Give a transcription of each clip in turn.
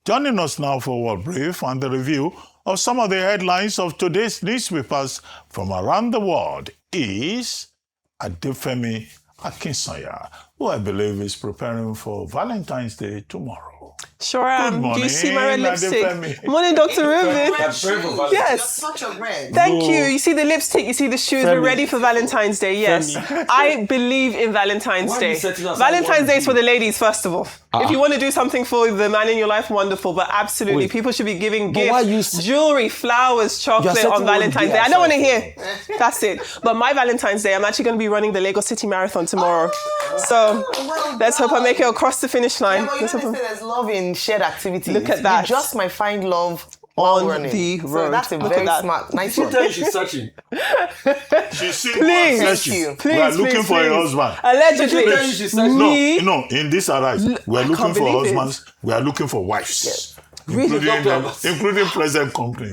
Joining us now for World Brief and the review of some of the headlines of today's newspapers from around the world is Adefemi Akinsanya, who I believe is preparing for Valentine's Day tomorrow. Sure am. Good morning, Do you see my red lipstick? Adefemi. Morning, Dr. Ruben. Yes. Such a red. Thank you. You see the lipstick, you see the shoes. We're ready for Valentine's Day. Yes. I believe in Valentine's Day. Valentine's Day is for the ladies, first of all. If you want to do something for the man in your life, wonderful. But absolutely, people should be giving gifts, jewelry, flowers, chocolate on Valentine's Day. I don't want to hear. That's it. But my Valentine's Day, I'm actually going to be running the Lagos City Marathon tomorrow. So let's hope I make it across the finish line. Yeah, but you there's love in shared activities. Look at that. You just might find love on running. the road. So that's a very smart, nice one. She's searching. She's seeing Please. one. Thank you. We are looking for a husband. Allegedly. Me? No, in this arise, we are looking can't for believe it. husbands, we are looking for wives. Really? Including present company.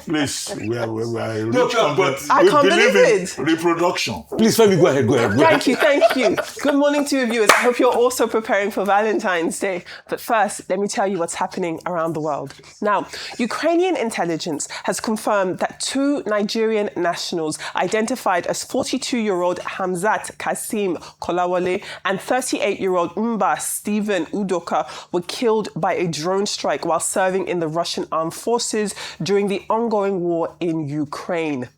Please, we are a rich company. I We can't believe believe in it. reproduction. Please, Femi, go ahead. Thank you. Good morning to you viewers. I hope you're also preparing for Valentine's Day. But first, let me tell you what's happening around the world. Now, Ukrainian intelligence has confirmed that 2 Nigerian nationals identified as 42-year-old Hamzat Kasim Kolawole and 38-year-old Mba Stephen Udoka were killed by a drone strike while serving in the Russian armed forces during the ongoing war in Ukraine.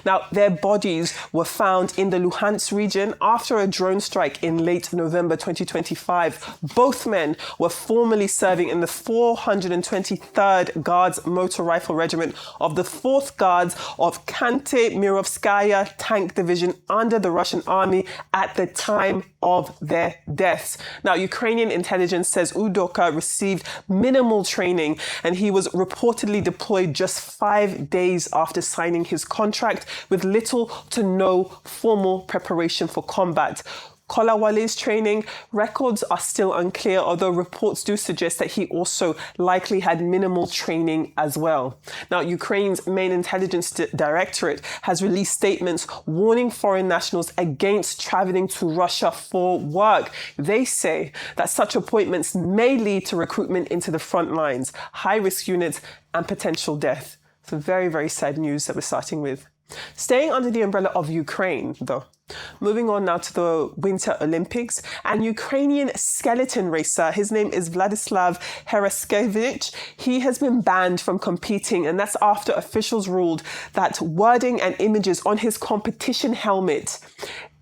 Now, their bodies were found in the Luhansk region after a drone strike in late November 2025. Both men were formerly serving in the 423rd Guards Motor Rifle Regiment of the 4th Guards of Kante-Mirovskaya Tank Division under the Russian army at the time of their deaths. Now, Ukrainian intelligence says Udoka received minimal training and he was reportedly deployed just 5 days after signing his contract, with little to no formal preparation for combat. Kolawale's training records are still unclear, although reports do suggest that he also likely had minimal training as well. Now, Ukraine's main intelligence directorate has released statements warning foreign nationals against traveling to Russia for work. They say that such appointments may lead to recruitment into the front lines, high-risk units, and potential death. So very, very sad news that we're starting with. Staying under the umbrella of Ukraine, though, moving on now to the Winter Olympics, and Ukrainian skeleton racer, his name is Vladislav Hereskevich. He has been banned from competing, and that's after officials ruled that wording and images on his competition helmet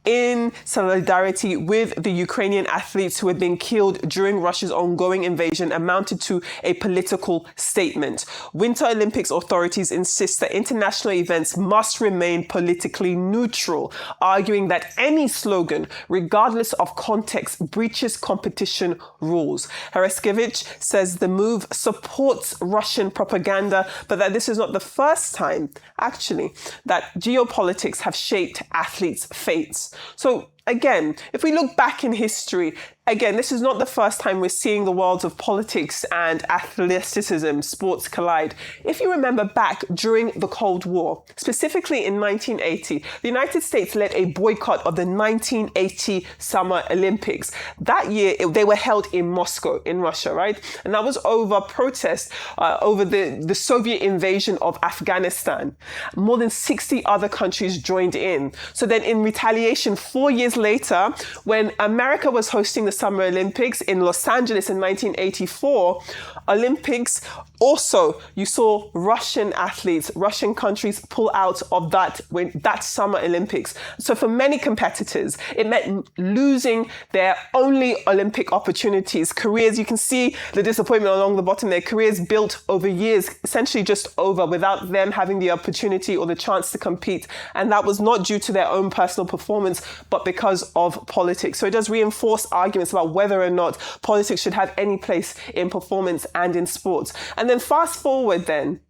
in solidarity with the Ukrainian athletes who had been killed during Russia's ongoing invasion amounted to a political statement. Winter Olympics authorities insist that international events must remain politically neutral, arguing that any slogan, regardless of context, breaches competition rules. Hereskevich says the move supports Russian propaganda, but that this is not the first time, actually, that geopolitics have shaped athletes' fates. So again, if we look back in history, again, this is not the first time we're seeing the worlds of politics and athleticism, sports collide. If you remember back during the Cold War, specifically in 1980, the United States led a boycott of the 1980 Summer Olympics. That year, they were held in Moscow, in Russia, right? And that was over protest over the Soviet invasion of Afghanistan. More than 60 other countries joined in. So then in retaliation, 4 years later, when America was hosting the Summer Olympics in Los Angeles in 1984, Olympics, also you saw Russian athletes, Russian countries pull out of that Summer Olympics. So for many competitors, it meant losing their only Olympic opportunities. Careers, you can see the disappointment along the bottom there, careers built over years, essentially just over without them having the opportunity or the chance to compete. And that was not due to their own personal performance, but because of politics. So it does reinforce arguments about whether or not politics should have any place in performance and in sports. And then fast forward then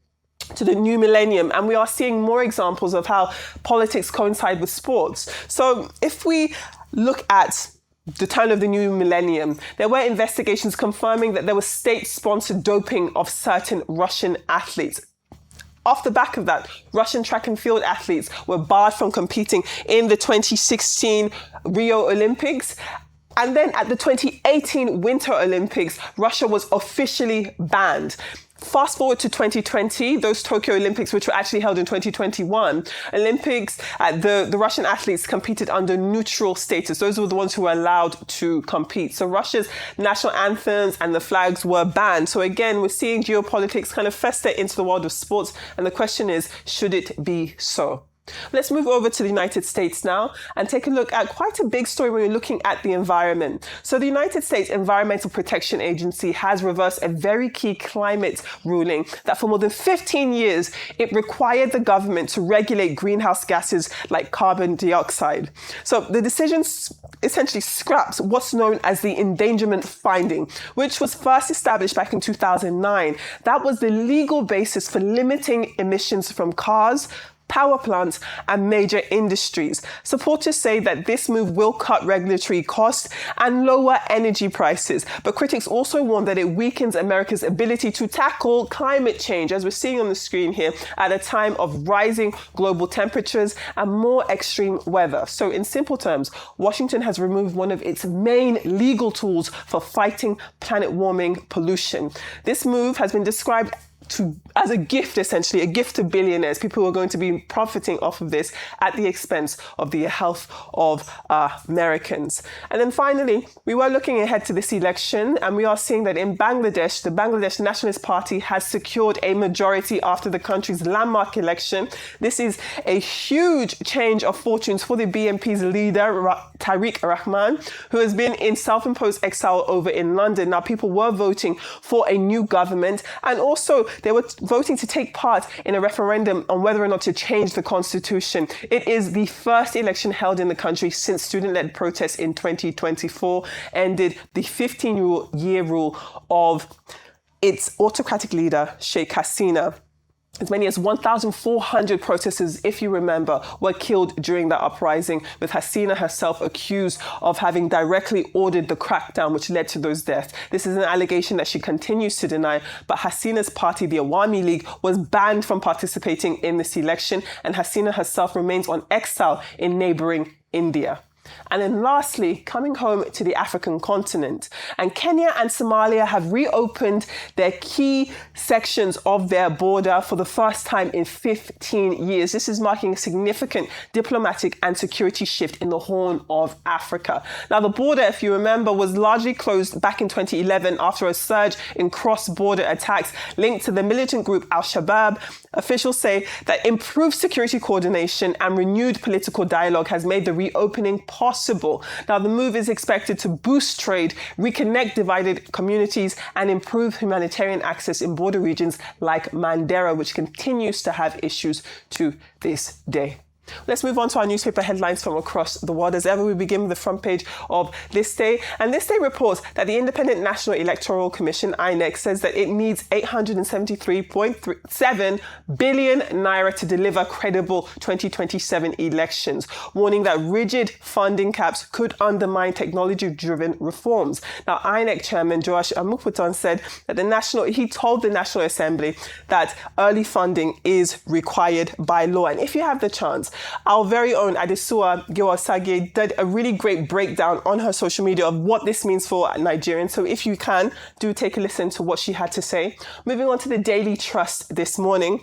to the new millennium, and we are seeing more examples of how politics coincide with sports. So if we look at the turn of the new millennium, there were investigations confirming that there was state-sponsored doping of certain Russian athletes. Off the back of that, Russian track and field athletes were barred from competing in the 2016 Rio Olympics. And then at the 2018 Winter Olympics, Russia was officially banned. Fast forward to 2020, those Tokyo Olympics, which were actually held in 2021, Olympics, the Russian athletes competed under neutral status. Those were the ones who were allowed to compete. So Russia's national anthems and the flags were banned. So again, we're seeing geopolitics kind of fester into the world of sports. And the question is, should it be so? Let's move over to the United States now and take a look at quite a big story when we're looking at the environment. So the United States Environmental Protection Agency has reversed a very key climate ruling that for more than 15 years, it required the government to regulate greenhouse gases like carbon dioxide. So the decision essentially scraps what's known as the endangerment finding, which was first established back in 2009. That was the legal basis for limiting emissions from cars, power plants, and major industries. Supporters say that this move will cut regulatory costs and lower energy prices. But critics also warn that it weakens America's ability to tackle climate change, as we're seeing on the screen here, at a time of rising global temperatures and more extreme weather. So in simple terms, Washington has removed one of its main legal tools for fighting planet warming pollution. This move has been described as a gift, essentially, a gift to billionaires, people who are going to be profiting off of this at the expense of the health of Americans. And then finally, we were looking ahead to this election, and we are seeing that in Bangladesh, the Bangladesh Nationalist Party has secured a majority after the country's landmark election. This is a huge change of fortunes for the BNP's leader, Tariq Rahman, who has been in self-imposed exile over in London. Now, people were voting for a new government, and also they were voting to take part in a referendum on whether or not to change the constitution. It is the first election held in the country since student-led protests in 2024 ended the 15-year rule of its autocratic leader, Sheikh Hasina. As many as 1,400 protesters, if you remember, were killed during that uprising, with Hasina herself accused of having directly ordered the crackdown, which led to those deaths. This is an allegation that she continues to deny, but Hasina's party, the Awami League, was banned from participating in this election, and Hasina herself remains on exile in neighboring India. And then lastly, coming home to the African continent, and Kenya and Somalia have reopened their key sections of their border for the first time in 15 years. This is marking a significant diplomatic and security shift in the Horn of Africa. Now, the border, if you remember, was largely closed back in 2011 after a surge in cross-border attacks linked to the militant group Al-Shabaab. Officials say that improved security coordination and renewed political dialogue has made the reopening possible. Now, the move is expected to boost trade, reconnect divided communities, and improve humanitarian access in border regions like Mandera, which continues to have issues to this day. Let's move on to our newspaper headlines from across the world. As ever, we begin with the front page of This Day. And This Day reports that the Independent National Electoral Commission, INEC, says that it needs 873.7 billion naira to deliver credible 2027 elections, warning that rigid funding caps could undermine technology-driven reforms. Now, INEC Chairman Joash Amukutan said that he told the National Assembly that early funding is required by law. And if you have the chance, our very own Adesua Gewasage did a really great breakdown on her social media of what this means for Nigerians. So if you can, do take a listen to what she had to say. Moving on to the Daily Trust this morning.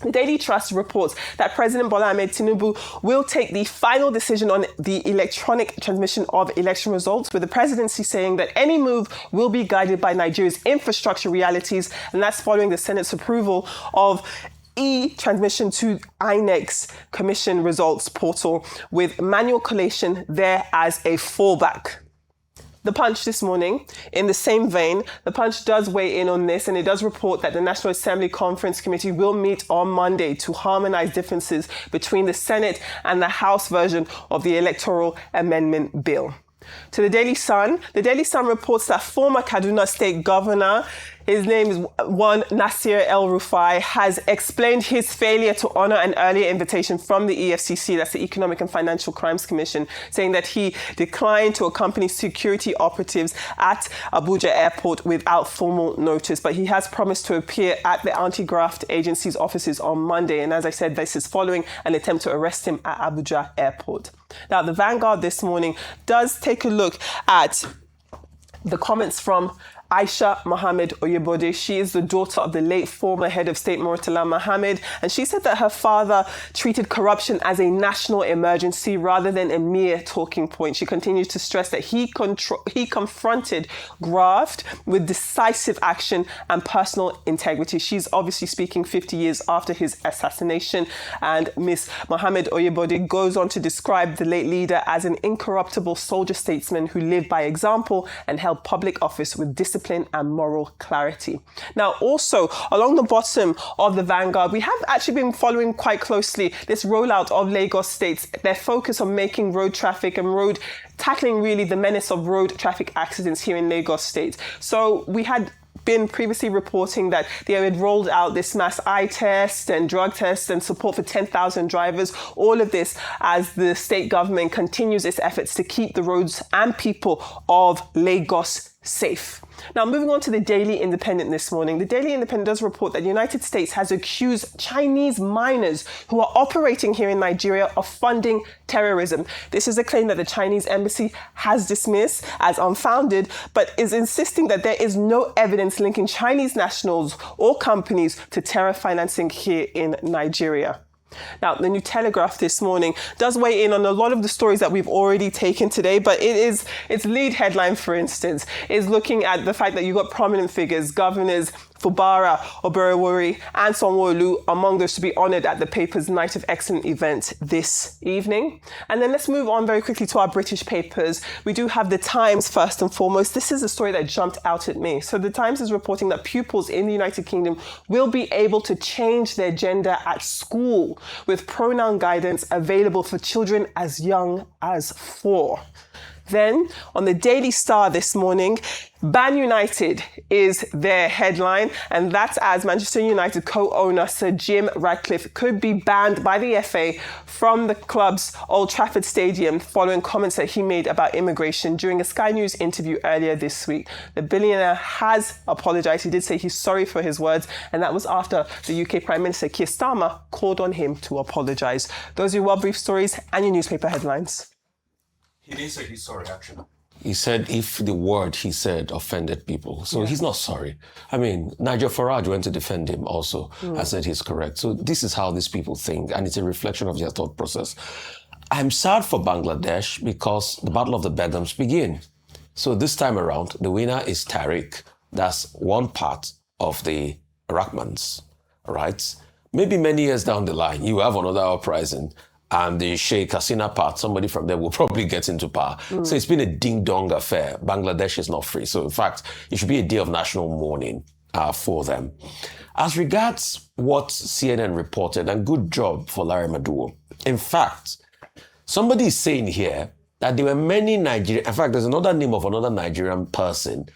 The Daily Trust reports that President Bola Ahmed Tinubu will take the final decision on the electronic transmission of election results, with the presidency saying that any move will be guided by Nigeria's infrastructure realities, and that's following the Senate's approval of e-transmission to INEC's commission results portal, with manual collation there as a fallback. The Punch this morning, in the same vein, the Punch does weigh in on this, and it does report that the National Assembly Conference Committee will meet on Monday to harmonise differences between the Senate and the House version of the Electoral Amendment Bill. To the Daily Sun reports that former Kaduna State Governor, his name is one Nasir El-Rufai, has explained his failure to honour an earlier invitation from the EFCC, that's the Economic and Financial Crimes Commission, saying that he declined to accompany security operatives at Abuja Airport without formal notice. But he has promised to appear at the Anti-Graft Agency's offices on Monday. And as I said, this is following an attempt to arrest him at Abuja Airport. Now, the Vanguard this morning does take a look at the comments from Aisha Mohammed Oyebode. She is the daughter of the late former head of state Murtala Mohammed, and she said that her father treated corruption as a national emergency rather than a mere talking point. She continues to stress that he confronted graft with decisive action and personal integrity. She's obviously speaking 50 years after his assassination, and Miss Mohammed Oyebode goes on to describe the late leader as an incorruptible soldier statesman who lived by example and held public office with discipline and moral clarity. Now, also, along the bottom of the Vanguard, we have actually been following quite closely this rollout of Lagos State, their focus on making road traffic and tackling really the menace of road traffic accidents here in Lagos State. So we had been previously reporting that they had rolled out this mass eye test and drug test and support for 10,000 drivers. All of this as the state government continues its efforts to keep the roads and people of Lagos safe. Now, moving on to the Daily Independent this morning. The Daily Independent does report that the United States has accused Chinese miners who are operating here in Nigeria of funding terrorism. This is a claim that the Chinese embassy has dismissed as unfounded, but is insisting that there is no evidence linking Chinese nationals or companies to terror financing here in Nigeria. Now, the New Telegraph this morning does weigh in on a lot of the stories that we've already taken today, but its lead headline, for instance, is looking at the fact that you've got prominent figures, governors Fubara, Oberewori, and Sanwo-Olu among those to be honoured at the paper's Night of Excellence event this evening. And then let's move on very quickly to our British papers. We do have the Times first and foremost. This is a story that jumped out at me. So the Times is reporting that pupils in the United Kingdom will be able to change their gender at school with pronoun guidance available for children as young as 4. Then, on the Daily Star this morning, Ban United is their headline, and that's as Manchester United co-owner Sir Jim Ratcliffe could be banned by the FA from the club's Old Trafford Stadium following comments that he made about immigration during a Sky News interview earlier this week. The billionaire has apologised. He did say he's sorry for his words, and that was after the UK Prime Minister Keir Starmer called on him to apologise. Those are your well-briefed stories and your newspaper headlines. He didn't say he's sorry, actually. He said if the word he said offended people. So he's not sorry. I mean, Nigel Farage went to defend him also. I said he's correct. So this is how these people think, and it's a reflection of their thought process. I'm sad for Bangladesh because the Battle of the Begums begin. So this time around, the winner is Tariq. That's one part of the Rahmans, right? Maybe many years down the line, you have another uprising, and the Sheikh Hasina part, somebody from there will probably get into power. So it's been a ding-dong affair. Bangladesh is not free. So in fact, it should be a day of national mourning for them. As regards what CNN reported, and good job for Larry Maduwo. In fact, somebody is saying here that there were many Nigerian, in fact, there's another name of another Nigerian person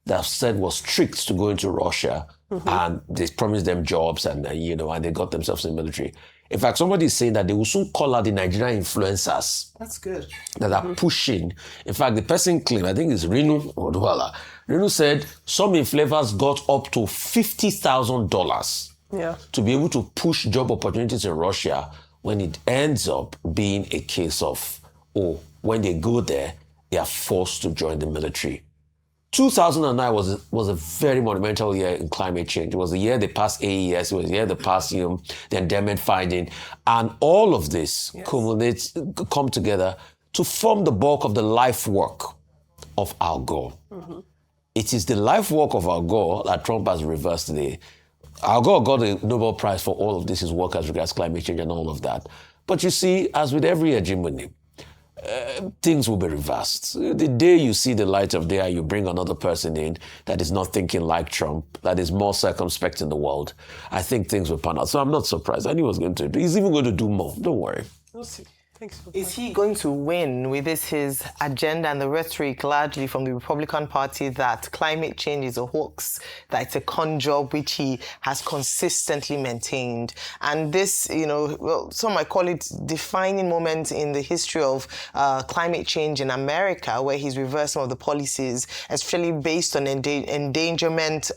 that said was tricked to go into Russia, and they promised them jobs and they got themselves in the military. In fact, somebody is saying that they will soon call out the Nigerian influencers. That's good. That are pushing. In fact, the person claimed, I think it's Rinu Odwala. Rinu said some influencers got up to $50,000 to be able to push job opportunities in Russia, when it ends up being a case of, when they go there, they are forced to join the military. 2009 was a very monumental year in climate change. It was the year they passed AES. It was the year they passed the endemic finding. And all of this come together to form the bulk of the life work of Al Gore. It is the life work of Al Gore that Trump has reversed today. Al Gore got a Nobel Prize for all of this, his work as regards climate change and all of that. But you see, as with every hegemony, things will be reversed. The day you see the light of day, you bring another person in that is not thinking like Trump, that is more circumspect in the world, I think things will pan out. So I'm not surprised. I knew he was going to do. He's even going to do more. Don't worry. We'll see. Is he going to win with his agenda and the rhetoric largely from the Republican Party that climate change is a hoax, that it's a con job, which he has consistently maintained? And this, some might call it defining moment in the history of climate change in America, where he's reversed some of the policies, especially based on endangerment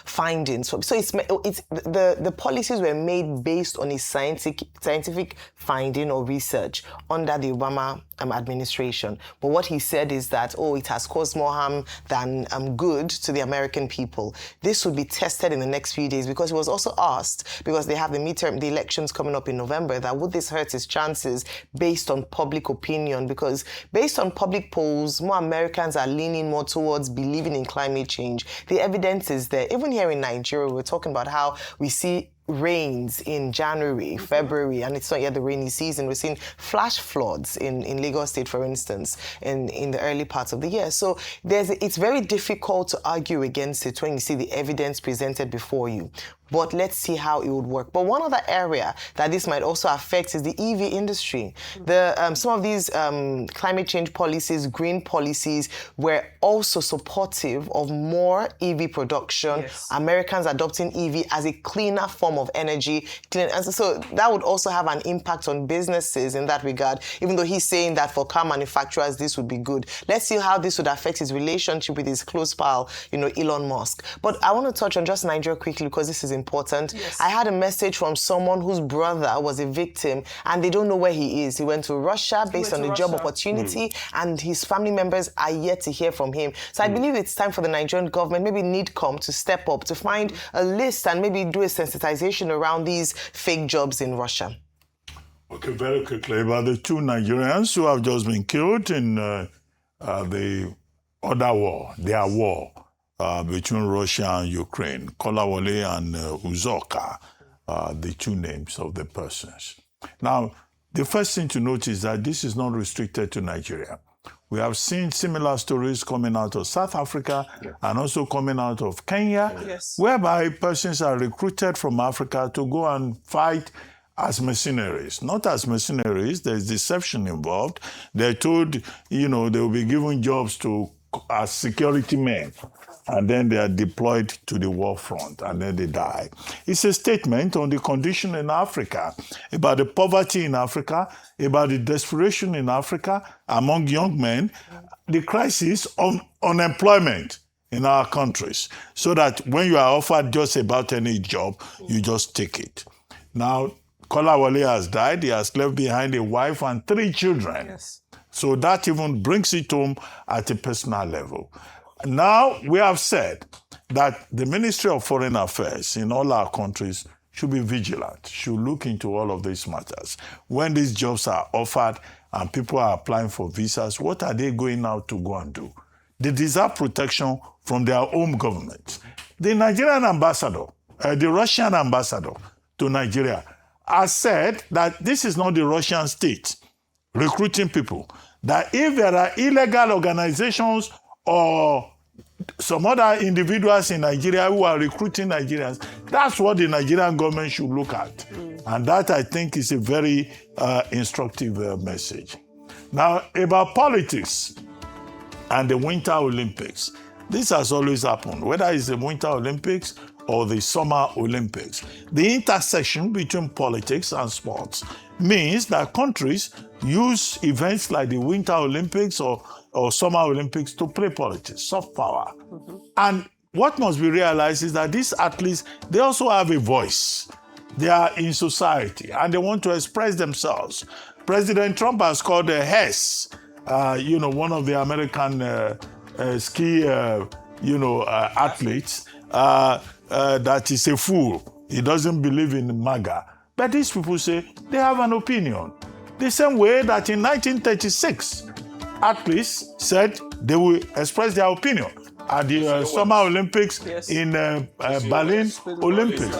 findings. So it's the policies were made based on his scientific finding or research. research under the Obama administration. But what he said is that, it has caused more harm than good to the American people. This would be tested in the next few days, because he was also asked, because they have the elections coming up in November, that would this hurt his chances based on public opinion? Because based on public polls, more Americans are leaning more towards believing in climate change. The evidence is there. Even here in Nigeria, we're talking about how we see rains in January, February, and it's not yet the rainy season. We're seeing flash floods in Lagos State, for instance, in the early parts of the year. So it's very difficult to argue against it when you see the evidence presented before you. But let's see how it would work. But one other area that this might also affect is the EV industry. Some of these climate change policies, green policies, were also supportive of more EV production, Americans adopting EV as a cleaner form of energy. And so that would also have an impact on businesses in that regard, even though he's saying that for car manufacturers, this would be good. Let's see how this would affect his relationship with his close pal, Elon Musk. But I want to touch on just Nigeria quickly, because this is important. I had a message from someone whose brother was a victim and they don't know where he is. He went to Russia based on a job opportunity, and his family members are yet to hear from him. So I believe it's time for the Nigerian government, maybe NIDCOM, to step up, to find a list and maybe do a sensitization around these fake jobs in Russia. Okay, very quickly about the 2 Nigerians who have just been killed in the other war, their war. Between Russia and Ukraine, Kolawole and Uzoka, the 2 names of the persons. Now, the first thing to note is that this is not restricted to Nigeria. We have seen similar stories coming out of South Africa and also coming out of Kenya, whereby persons are recruited from Africa to go and fight as mercenaries. Not as mercenaries, there's deception involved. They're told, they will be given jobs as security men, and then they are deployed to the war front, and then they die. It's a statement on the condition in Africa, about the poverty in Africa, about the desperation in Africa among young men, the crisis of unemployment in our countries, so that when you are offered just about any job, you just take it. Now, Kolawole has died. He has left behind a wife and 3 children. So that even brings it home at a personal level. Now, we have said that the Ministry of Foreign Affairs in all our countries should be vigilant, should look into all of these matters. When these jobs are offered and people are applying for visas, what are they going out to go and do? They deserve protection from their home government. The Nigerian ambassador, the Russian ambassador to Nigeria, has said that this is not the Russian state recruiting people, that if there are illegal organizations or some other individuals in Nigeria who are recruiting Nigerians, that's what the Nigerian government should look at. And that, I think, is a very instructive message. Now, about politics and the Winter Olympics. This has always happened, whether it's the Winter Olympics or the Summer Olympics. The intersection between politics and sports means that countries use events like the Winter Olympics or Summer Olympics to play politics, soft power. And what must be realized is that these athletes, they also have a voice. They are in society and they want to express themselves. President Trump has called Hess, one of the American ski, athletes, that is a fool. He doesn't believe in MAGA. But these people say they have an opinion. The same way that in 1936, athletes said they will express their opinion at the Summer Olympics in Berlin Olympics.